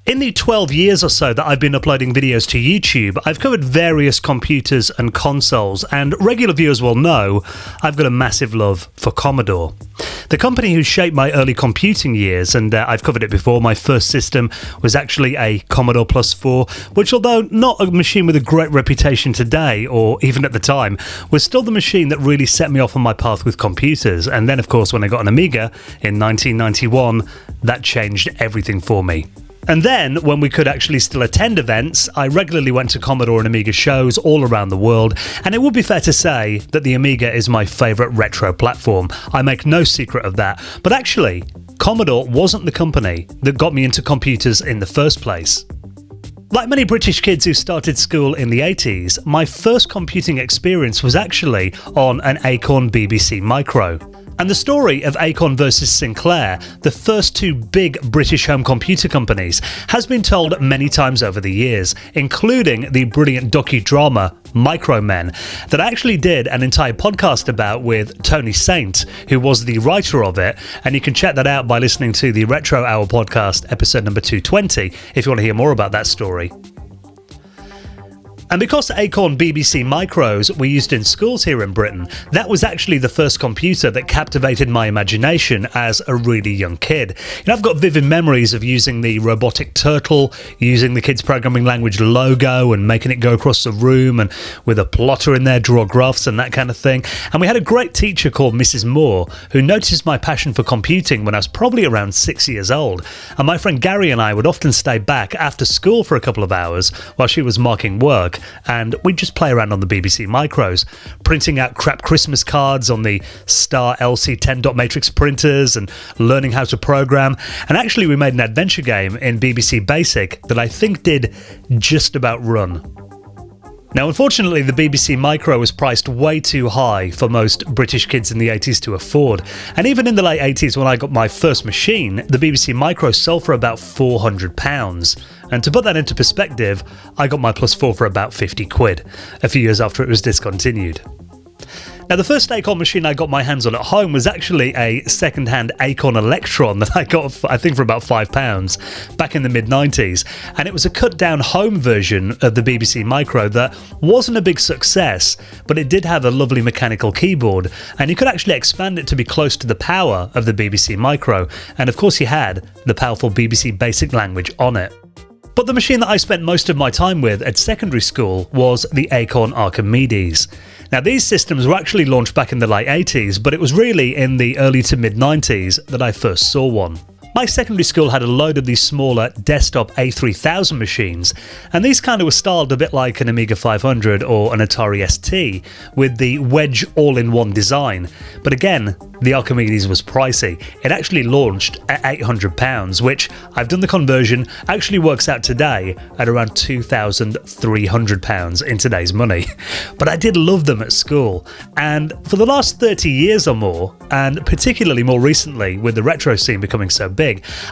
In the 12 years or so that I've been uploading videos to YouTube, I've covered various computers and consoles, and regular viewers will know I've got a massive love for Commodore. The company who shaped my early computing years, and I've covered it before, my first system was actually a Commodore Plus 4, which, although not a machine with a great reputation today, or even at the time, was still the machine that really set me off on my path with computers. And then, of course, when I got an Amiga in 1991, that changed everything for me. And then, when we could actually still attend events, I regularly went to Commodore and Amiga shows all around the world, and it would be fair to say that the Amiga is my favourite retro platform. I make no secret of that. But actually, Commodore wasn't the company that got me into computers in the first place. Like many British kids who started school in the 80s, my first computing experience was actually on an Acorn BBC Micro. And the story of Acorn versus Sinclair, the first two big British home computer companies, has been told many times over the years, including the brilliant docudrama Micromen, that I actually did an entire podcast about with Tony Saint, who was the writer of it, and you can check that out by listening to the Retro Hour podcast, episode number 220, if you want to hear more about that story. And because Acorn BBC Micros were used in schools here in Britain, that was actually the first computer that captivated my imagination as a really young kid. I've got vivid memories of using the robotic turtle, using the kids' programming language logo and making it go across the room, and with a plotter in there, draw graphs and that kind of thing. And we had a great teacher called Mrs. Moore, who noticed my passion for computing when I was probably around 6 years old. And my friend Gary and I would often stay back after school for a couple of hours while she was marking work, and we'd just play around on the BBC Micros, printing out crap Christmas cards on the Star LC10 dot matrix printers and learning how to program. And actually we made an adventure game in BBC Basic that I think did just about run. Now, unfortunately, the BBC Micro was priced way too high for most British kids in the 80s to afford. And even in the late 80s, when I got my first machine, the BBC Micro sold for about £400. And to put that into perspective, I got my Plus 4 for about 50 quid, a few years after it was discontinued. Now, the first Acorn machine I got my hands on at home was actually a second-hand Acorn Electron that I got, I think, for about £5 back in the mid-90s. And it was a cut-down home version of the BBC Micro that wasn't a big success, but it did have a lovely mechanical keyboard, and you could actually expand it to be close to the power of the BBC Micro. And of course, you had the powerful BBC Basic language on it. But the machine that I spent most of my time with at secondary school was the Acorn Archimedes. Now, these systems were actually launched back in the late 80s, but it was really in the early to mid 90s that I first saw one. My secondary school had a load of these smaller desktop A3000 machines, and these kind of were styled a bit like an Amiga 500 or an Atari ST, with the wedge all-in-one design. But again, the Archimedes was pricey. It actually launched at £800, which, I've done the conversion, actually works out today at around £2,300 in today's money. But I did love them at school, and for the last 30 years or more, and particularly more recently with the retro scene becoming so big,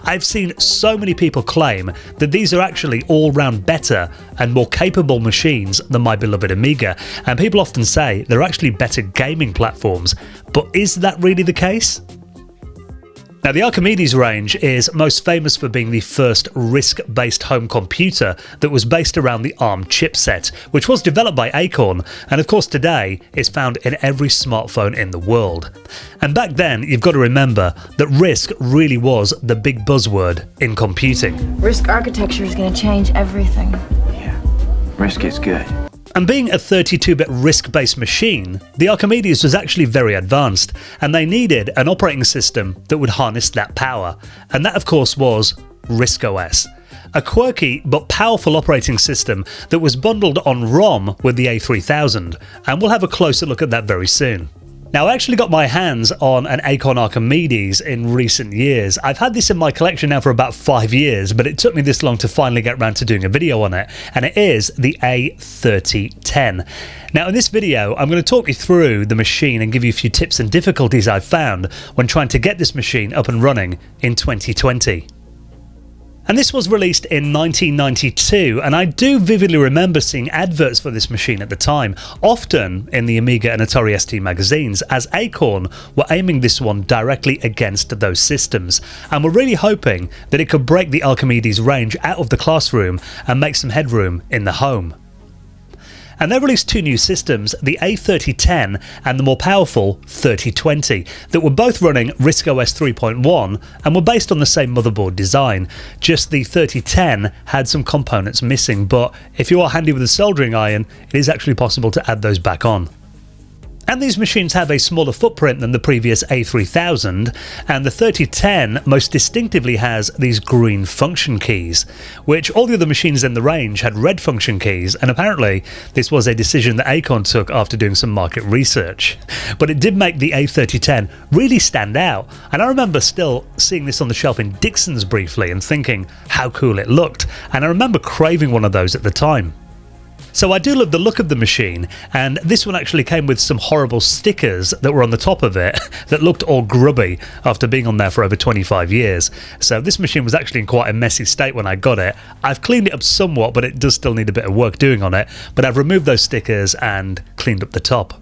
I've seen so many people claim that these are actually all-round better and more capable machines than my beloved Amiga, and people often say they're actually better gaming platforms. But is that really the case? Now, the Archimedes range is most famous for being the first RISC-based home computer that was based around the ARM chipset, which was developed by Acorn, and of course today it's found in every smartphone in the world. And back then, you've got to remember that RISC really was the big buzzword in computing. RISC architecture is going to change everything. Yeah, RISC is good. And being a 32-bit RISC-based machine, the Archimedes was actually very advanced, and they needed an operating system that would harness that power. And that, of course, was RISC OS, a quirky but powerful operating system that was bundled on ROM with the A3000, and we'll have a closer look at that very soon. Now, I actually got my hands on an Acorn Archimedes in recent years. I've had this in my collection now for about 5 years, but it took me this long to finally get around to doing a video on it, and it is the A3010. Now, in this video, I'm going to talk you through the machine and give you a few tips and difficulties I've found when trying to get this machine up and running in 2020. And this was released in 1992, and I do vividly remember seeing adverts for this machine at the time, often in the Amiga and Atari ST magazines, as Acorn were aiming this one directly against those systems, and were really hoping that it could break the Archimedes range out of the classroom and make some headroom in the home. And they released two new systems, the A3010 and the more powerful 3020, that were both running RISC OS 3.1 and were based on the same motherboard design. Just the 3010 had some components missing, but if you are handy with a soldering iron, it is actually possible to add those back on. And these machines have a smaller footprint than the previous A3000, and the 3010 most distinctively has these green function keys, which all the other machines in the range had red function keys, and apparently this was a decision that Acorn took after doing some market research. But it did make the A3010 really stand out, and I remember still seeing this on the shelf in Dixon's briefly and thinking how cool it looked, and I remember craving one of those at the time. So I do love the look of the machine, and this one actually came with some horrible stickers that were on the top of it that looked all grubby after being on there for over 25 years. So this machine was actually in quite a messy state when I got it. I've cleaned it up somewhat, but it does still need a bit of work doing on it, but I've removed those stickers and cleaned up the top.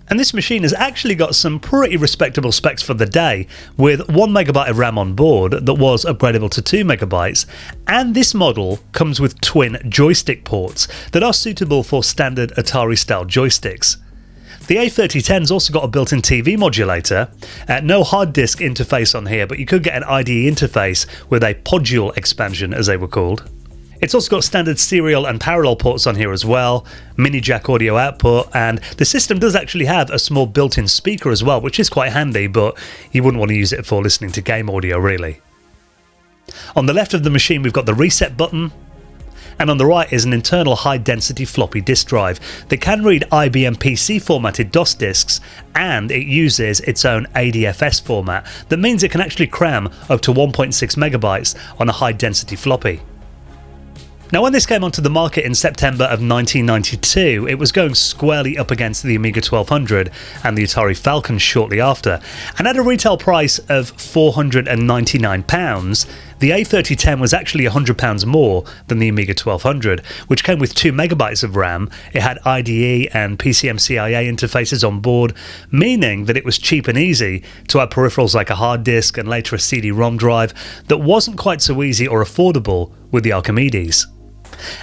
And this machine has actually got some pretty respectable specs for the day, with 1MB of RAM on board that was upgradable to 2MB, and this model comes with twin joystick ports that are suitable for standard Atari style joysticks. The A3010's also got a built-in TV modulator, no hard disk interface on here, but you could get an IDE interface with a Podule expansion as they were called. It's also got standard serial and parallel ports on here as well, mini jack audio output, and the system does actually have a small built-in speaker as well, which is quite handy, but you wouldn't want to use it for listening to game audio really. On the left of the machine we've got the reset button, and on the right is an internal high-density floppy disk drive that can read IBM PC formatted DOS disks, and it uses its own ADFS format that means it can actually cram up to 1.6MB on a high-density floppy. Now, when this came onto the market in September of 1992, it was going squarely up against the Amiga 1200 and the Atari Falcon shortly after, and at a retail price of £499, the A3010 was actually £100 more than the Amiga 1200, which came with 2MB of RAM. It had IDE and PCMCIA interfaces on board, meaning that it was cheap and easy to add peripherals like a hard disk and later a CD-ROM drive that wasn't quite so easy or affordable with the Archimedes.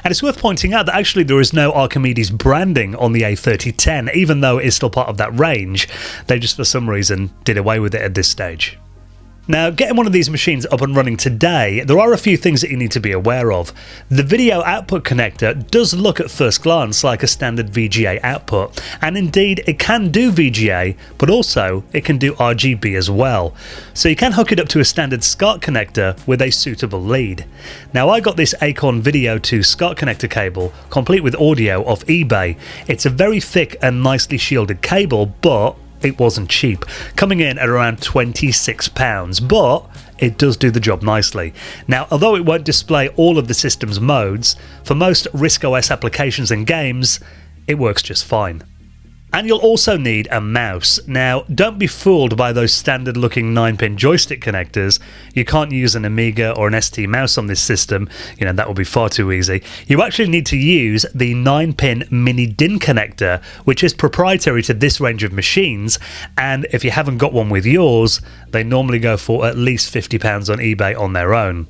And it's worth pointing out that actually there is no Archimedes branding on the A3010, even though it is still part of that range. They just for some reason did away with it at this stage. Now, getting one of these machines up and running today, there are a few things that you need to be aware of. The video output connector does look at first glance like a standard VGA output, and indeed it can do VGA, but also it can do RGB as well. So you can hook it up to a standard SCART connector with a suitable lead. Now, I got this Acorn Video to SCART connector cable, complete with audio, off eBay. It's a very thick and nicely shielded cable, but it wasn't cheap, coming in at around £26, but it does do the job nicely. Now, although it won't display all of the system's modes, for most RISC OS applications and games, it works just fine. And you'll also need a mouse. Now, don't be fooled by those standard looking 9-pin joystick connectors. You can't use an Amiga or an ST mouse on this system, that would be far too easy. You actually need to use the 9-pin mini DIN connector, which is proprietary to this range of machines, and if you haven't got one with yours, they normally go for at least £50 on eBay on their own.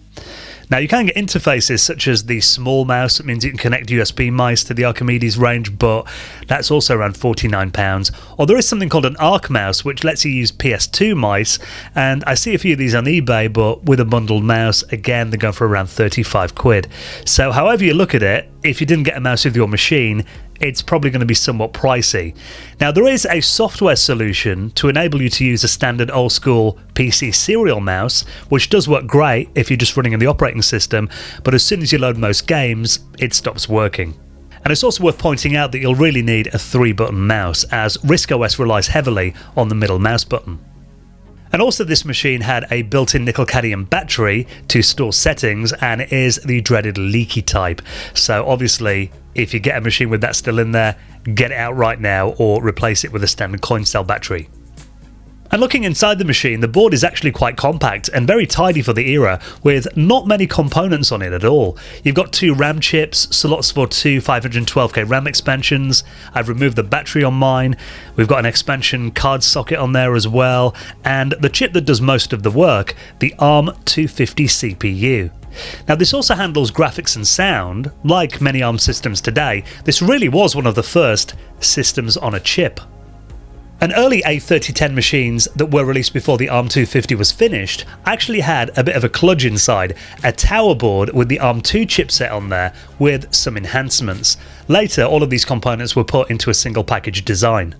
Now, you can get interfaces such as the small mouse, that means you can connect USB mice to the Archimedes range, but that's also around £49. Or there is something called an Arc mouse, which lets you use PS2 mice, and I see a few of these on eBay, but with a bundled mouse, again, they go for around £35. So however you look at it, if you didn't get a mouse with your machine, it's probably going to be somewhat pricey. Now, there is a software solution to enable you to use a standard old school PC serial mouse, which does work great if you're just running in the operating system, but as soon as you load most games, it stops working. And it's also worth pointing out that you'll really need a 3-button mouse, as RISC OS relies heavily on the middle mouse button. And also, this machine had a built-in nickel-cadmium battery to store settings, and it is the dreaded leaky type. So obviously, if you get a machine with that still in there, get it out right now or replace it with a standard coin cell battery. And looking inside the machine, the board is actually quite compact and very tidy for the era, with not many components on it at all. You've got 2 RAM chips, slots for 2 512k RAM expansions. I've removed the battery on mine. We've got an expansion card socket on there as well, and the chip that does most of the work, the ARM 250 CPU. Now, this also handles graphics and sound. Like many ARM systems today, this really was one of the first systems on a chip. And early A3010 machines that were released before the ARM 250 was finished actually had a bit of a kludge inside, a tower board with the ARM 2 chipset on there with some enhancements. Later, all of these components were put into a single package design.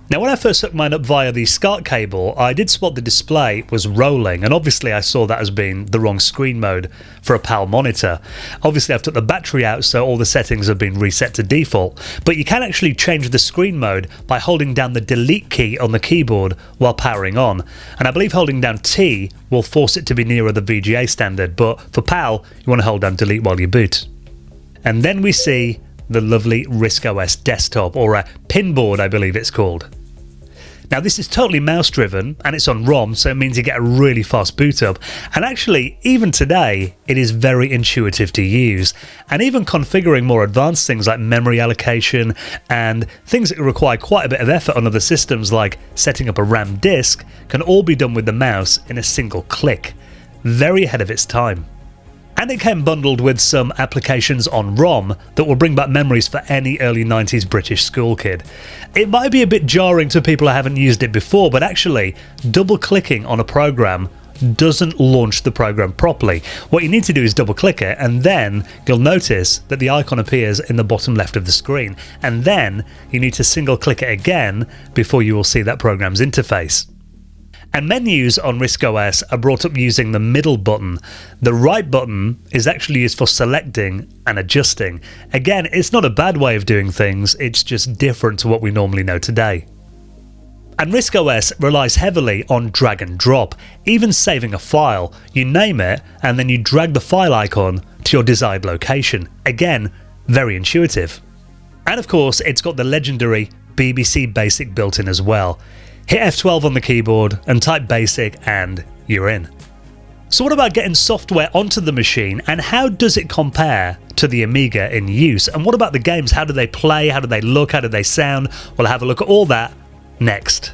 Now, when I first hooked mine up via the SCART cable, I did spot the display was rolling, and obviously I saw that as being the wrong screen mode for a PAL monitor. Obviously I've took the battery out, so all the settings have been reset to default, but you can actually change the screen mode by holding down the delete key on the keyboard while powering on, and I believe holding down T will force it to be nearer the VGA standard, but for PAL you want to hold down delete while you boot. And then we see the lovely RISC-OS desktop, or a pinboard I believe it's called. Now, this is totally mouse driven and it's on ROM, so it means you get a really fast boot up, and actually even today it is very intuitive to use, and even configuring more advanced things like memory allocation and things that require quite a bit of effort on other systems like setting up a RAM disk can all be done with the mouse in a single click. Very ahead of its time. And it came bundled with some applications on ROM that will bring back memories for any early 90s British school kid. It might be a bit jarring to people who haven't used it before, but actually double clicking on a program doesn't launch the program properly. What you need to do is double click it, and then you'll notice that the icon appears in the bottom left of the screen, and then you need to single click it again before you will see that program's interface. And menus on RISC-OS are brought up using the middle button. The right button is actually used for selecting and adjusting. Again, it's not a bad way of doing things, it's just different to what we normally know today. And RISC-OS relies heavily on drag and drop, even saving a file. You name it, and then you drag the file icon to your desired location. Again, very intuitive. And of course, it's got the legendary BBC Basic built in as well. Hit F12 on the keyboard and type basic and you're in. So what about getting software onto the machine, and how does it compare to the Amiga in use? And what about the games? How do they play? How do they look? How do they sound? We'll have a look at all that next.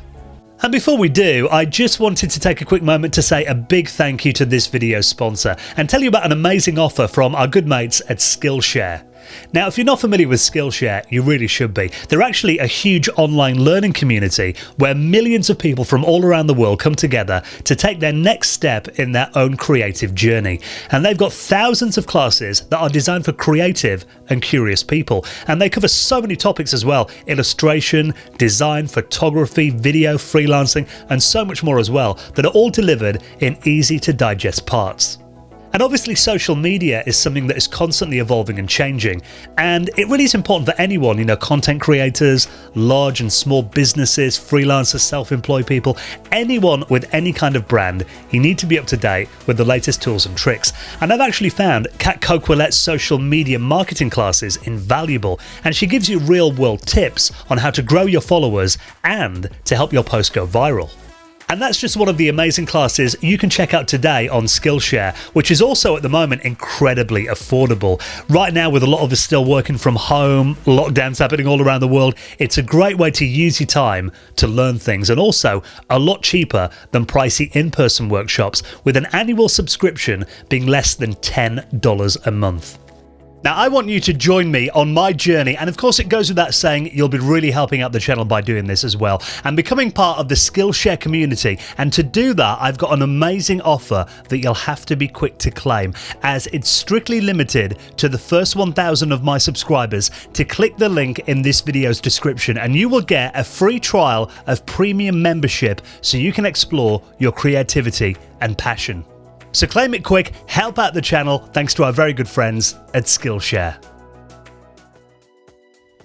And before we do, I just wanted to take a quick moment to say a big thank you to this video's sponsor and tell you about an amazing offer from our good mates at Skillshare. Now, if you're not familiar with Skillshare, you really should be. They're actually a huge online learning community where millions of people from all around the world come together to take their next step in their own creative journey. And they've got thousands of classes that are designed for creative and curious people. And they cover so many topics as well: illustration, design, photography, video, freelancing, and so much more as well, that are all delivered in easy to digest parts. And obviously social media is something that is constantly evolving and changing, and it really is important for anyone, content creators, large and small businesses, freelancers, self-employed people, anyone with any kind of brand. You need to be up to date with the latest tools and tricks. And I've actually found Kat Coquelette's social media marketing classes invaluable, and she gives you real world tips on how to grow your followers and to help your post go viral. And that's just one of the amazing classes you can check out today on Skillshare, which is also at the moment incredibly affordable. Right now, with a lot of us still working from home, lockdowns happening all around the world, it's a great way to use your time to learn things, and also a lot cheaper than pricey in-person workshops, with an annual subscription being less than $10 a month. Now, I want you to join me on my journey, and of course it goes without saying you'll be really helping out the channel by doing this as well, and becoming part of the Skillshare community. And to do that, I've got an amazing offer that you'll have to be quick to claim, as it's strictly limited to the first 1,000 of my subscribers to click the link in this video's description, and you will get a free trial of premium membership so you can explore your creativity and passion. So claim it quick, help out the channel, thanks to our very good friends at Skillshare.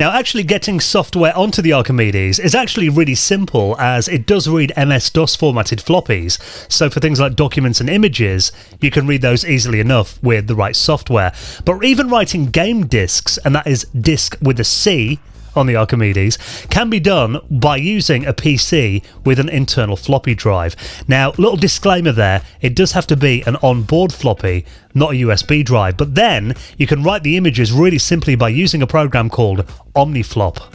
Now, actually getting software onto the Archimedes is actually really simple, as it does read MS-DOS formatted floppies, so for things like documents and images, you can read those easily enough with the right software. But even writing game discs, and that is disc with a C, on the Archimedes can be done by using a PC with an internal floppy drive. Now, little disclaimer there, it does have to be an onboard floppy, not a USB drive, but then you can write the images really simply by using a program called OmniFlop.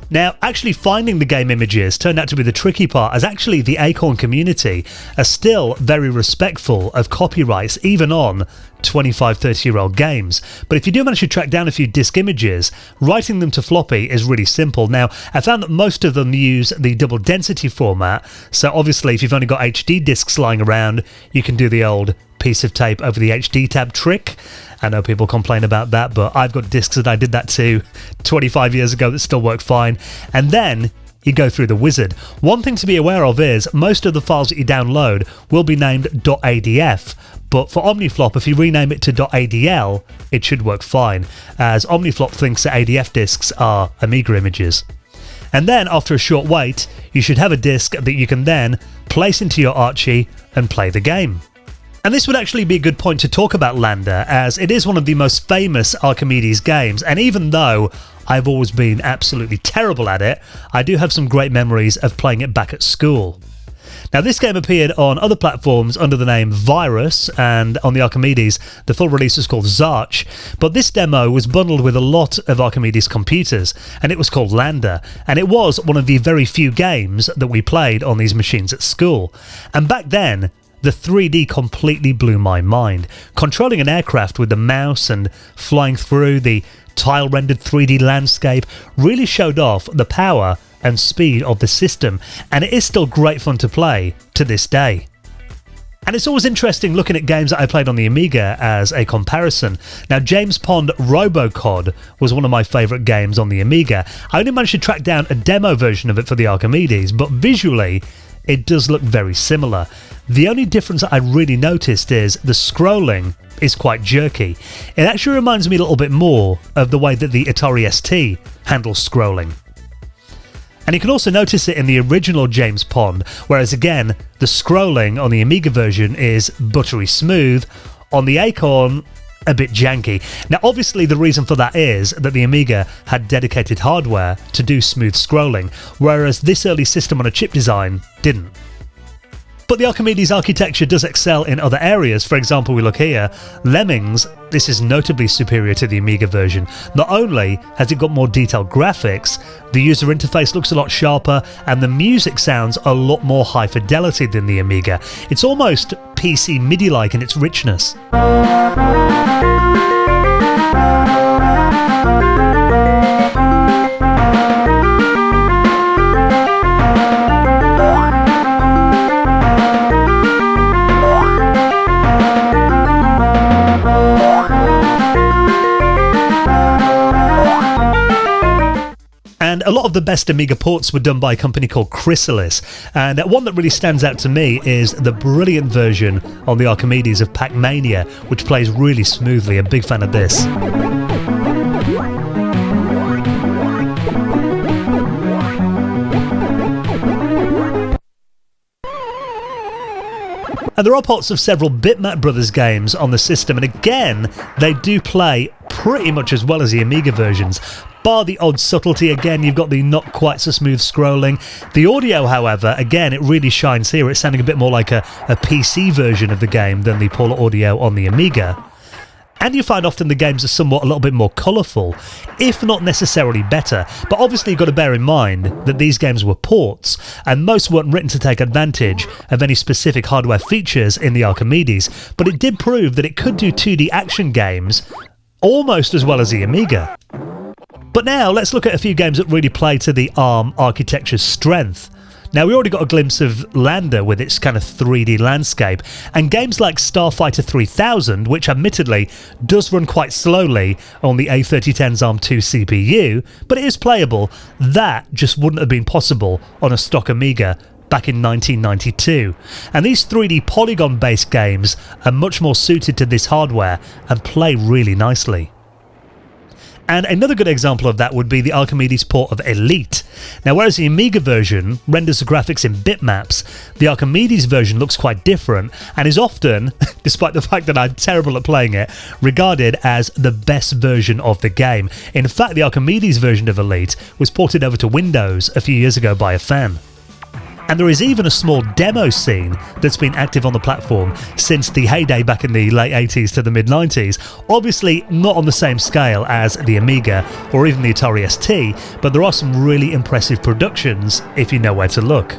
Now, actually finding the game images turned out to be the tricky part, as actually the Acorn community are still very respectful of copyrights, even on 25-30-year-old games. But if you do manage to track down a few disk images, writing them to floppy is really simple. Now, I found that most of them use the double density format, so obviously if you've only got HD disks lying around, you can do the old piece of tape over the HD tab trick. I know people complain about that, but I've got discs that I did that to 25 years ago that still work fine. And then you go through the wizard. One thing to be aware of is most of the files that you download will be named .adf, but for OmniFlop, if you rename it to .adl, it should work fine, as OmniFlop thinks that ADF disks are Amiga images. And then after a short wait, you should have a disk that you can then place into your Archie and play the game. And this would actually be a good point to talk about Lander, as it is one of the most famous Archimedes games, and even though I've always been absolutely terrible at it, I do have some great memories of playing it back at school. Now, this game appeared on other platforms under the name Virus, and on the Archimedes the full release was called Zarch, but this demo was bundled with a lot of Archimedes computers, and it was called Lander, and it was one of the very few games that we played on these machines at school. And back then, the 3D completely blew my mind. Controlling an aircraft with the mouse and flying through the tile-rendered 3D landscape really showed off the power and speed of the system, and it is still great fun to play to this day. And it's always interesting looking at games that I played on the Amiga as a comparison. Now, James Pond Robocod was one of my favourite games on the Amiga. I only managed to track down a demo version of it for the Archimedes, but visually it does look very similar. The only difference that I really noticed is the scrolling is quite jerky. It actually reminds me a little bit more of the way that the Atari ST handles scrolling. And you can also notice it in the original James Pond, whereas again, the scrolling on the Amiga version is buttery smooth, on the Acorn, a bit janky. Now obviously the reason for that is that the Amiga had dedicated hardware to do smooth scrolling, whereas this early system on a chip design didn't. But the Archimedes architecture does excel in other areas. For example, we look here, Lemmings, this is notably superior to the Amiga version. Not only has it got more detailed graphics, the user interface looks a lot sharper, and the music sounds a lot more high fidelity than the Amiga. It's almost PC MIDI-like in its richness. And a lot of the best Amiga ports were done by a company called Chrysalis, and one that really stands out to me is the brilliant version on the Archimedes of Pac-Mania, which plays really smoothly. A big fan of this. And there are ports of several Bitmap Brothers games on the system, and again, they do play pretty much as well as the Amiga versions. Bar the odd subtlety, again, you've got the not quite so smooth scrolling. The audio, however, again, it really shines here. It's sounding a bit more like a PC version of the game than the Polar Audio on the Amiga. And you find often the games are somewhat a little bit more colourful, if not necessarily better. But obviously you've got to bear in mind that these games were ports, and most weren't written to take advantage of any specific hardware features in the Archimedes, but it did prove that it could do 2D action games almost as well as the Amiga. But now let's look at a few games that really play to the ARM architecture's strength. Now, we already got a glimpse of Lander with its kind of 3D landscape, and games like Starfighter 3000, which admittedly does run quite slowly on the A3010's ARM2 CPU, but it is playable, that just wouldn't have been possible on a stock Amiga back in 1992. And these 3D polygon-based games are much more suited to this hardware and play really nicely. And another good example of that would be the Archimedes port of Elite. Now, whereas the Amiga version renders the graphics in bitmaps, the Archimedes version looks quite different and is often, despite the fact that I'm terrible at playing it, regarded as the best version of the game. In fact, the Archimedes version of Elite was ported over to Windows a few years ago by a fan. And there is even a small demo scene that's been active on the platform since the heyday back in the late 80s to the mid 90s. Obviously not on the same scale as the Amiga or even the Atari ST, but there are some really impressive productions if you know where to look.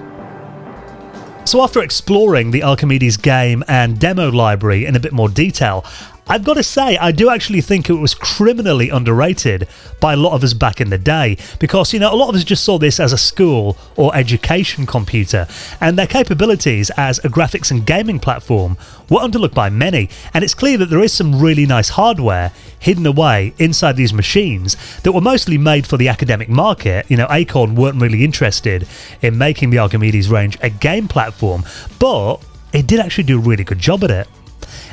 So after exploring the Archimedes game and demo library in a bit more detail, I've got to say, I do actually think it was criminally underrated by a lot of us back in the day, because, a lot of us just saw this as a school or education computer, and their capabilities as a graphics and gaming platform were underlooked by many, and it's clear that there is some really nice hardware hidden away inside these machines that were mostly made for the academic market. Acorn weren't really interested in making the Archimedes range a game platform, but it did actually do a really good job at it.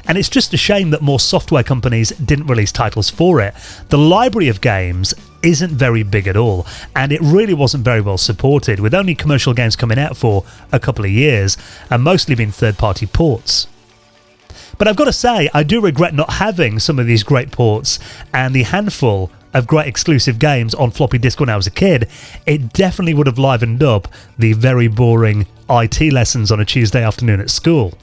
And it's just a shame that more software companies didn't release titles for it. The library of games isn't very big at all, and it really wasn't very well supported, with only commercial games coming out for a couple of years, and mostly being third-party ports. But I've got to say, I do regret not having some of these great ports, and the handful of great exclusive games on floppy disk when I was a kid. It definitely would have livened up the very boring IT lessons on a Tuesday afternoon at school.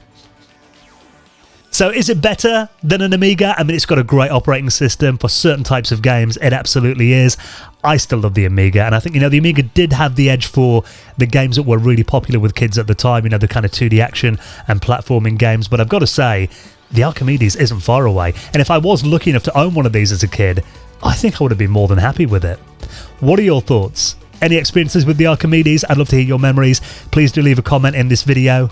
So is it better than an Amiga? I mean, it's got a great operating system for certain types of games. It absolutely is. I still love the Amiga, and I think, the Amiga did have the edge for the games that were really popular with kids at the time, the kind of 2D action and platforming games. But I've got to say, the Archimedes isn't far away. And if I was lucky enough to own one of these as a kid, I think I would have been more than happy with it. What are your thoughts? Any experiences with the Archimedes? I'd love to hear your memories. Please do leave a comment in this video.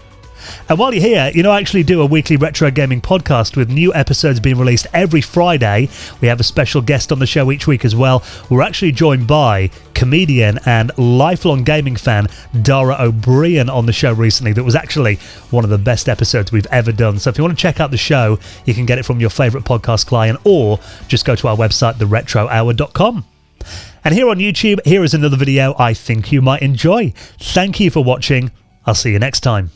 And while you're here, I actually do a weekly retro gaming podcast with new episodes being released every Friday. We have a special guest on the show each week as well. We're actually joined by comedian and lifelong gaming fan Dara O'Brien on the show recently. That was actually one of the best episodes we've ever done. So if you want to check out the show, you can get it from your favourite podcast client, or just go to our website, theretrohour.com. And here on YouTube, here is another video I think you might enjoy. Thank you for watching. I'll see you next time.